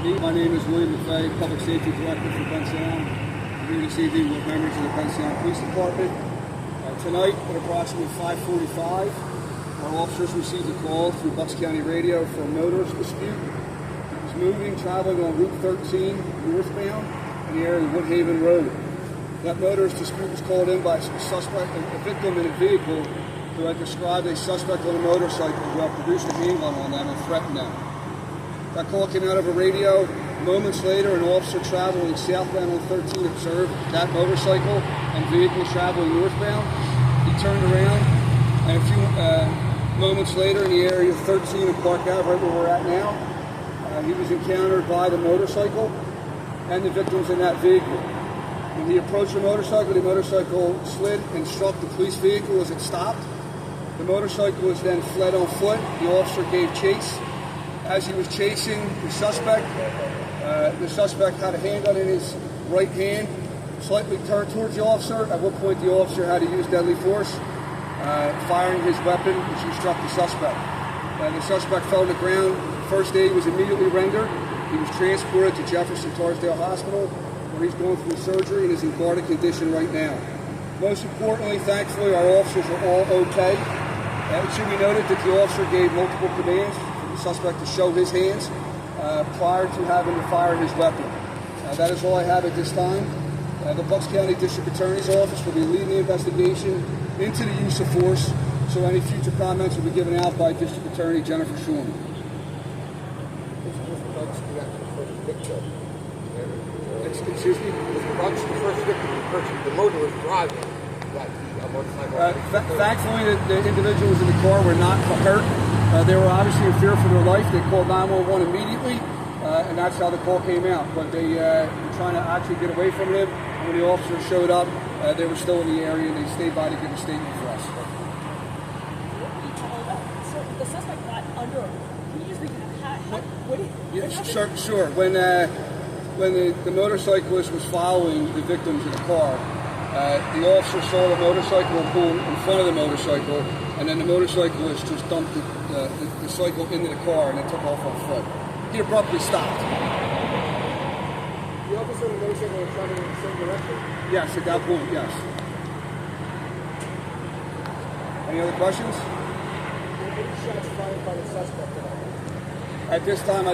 My name is William McVeigh, Public Safety Director for Bensalem. I'm here this evening with members of the Bensalem Police Department. Tonight at approximately 5:45, our officers received a call through Bucks County Radio for a motorist dispute. It was moving, traveling on Route 13 northbound in the area of Woodhaven Road. That motorist dispute was called in by a victim in a vehicle who had described a suspect on a motorcycle who had produced a handgun on them and threatened them. That call came out of a radio. Moments later, an officer traveling southbound on 13 observed that motorcycle and vehicle traveling northbound. He turned around, and a few moments later in the area of 13 and Park Ave, right where we're at now, he was encountered by the motorcycle and the victims in that vehicle. When he approached the motorcycle slid and struck the police vehicle as it stopped. The motorcycle was then fled on foot. The officer gave chase. As he was chasing the suspect had a handgun in his right hand, slightly turned towards the officer, at what point the officer had to use deadly force, firing his weapon, which he struck the suspect. The suspect fell to the ground. First aid was immediately rendered. He was transported to Jefferson Torresdale Hospital, where he's going through surgery and is in guarded condition right now. Most importantly, thankfully, our officers are all okay. It should be noted that the officer gave multiple commands for the suspect to show his hands prior to having to fire his weapon. That is all I have at this time. The Bucks County District Attorney's Office will be leading the investigation into the use of force, so any future comments will be given out by District Attorney Jennifer Schulman. Excuse me? The first victim, the motorist driving that motorcycle. Thankfully, the individuals in the car were not hurt. They were obviously in fear for their life. They called 911 immediately, and that's how the call came out. But they were trying to actually get away from him. And when the officers showed up, they were still in the area, and they stayed by to give a statement for us. So the suspect got under. Can you just recap? Sure. When the motorcyclist was following the victims in the car, the officer saw the motorcycle pull in front of the motorcycle, and then the motorcyclist just dumped the cycle into the car and then took off on foot. He abruptly stopped. The officer and the motorcycle were traveling in the same direction? Yes, at that point, yes. Any other questions? Any shots fired by the suspect? At this time,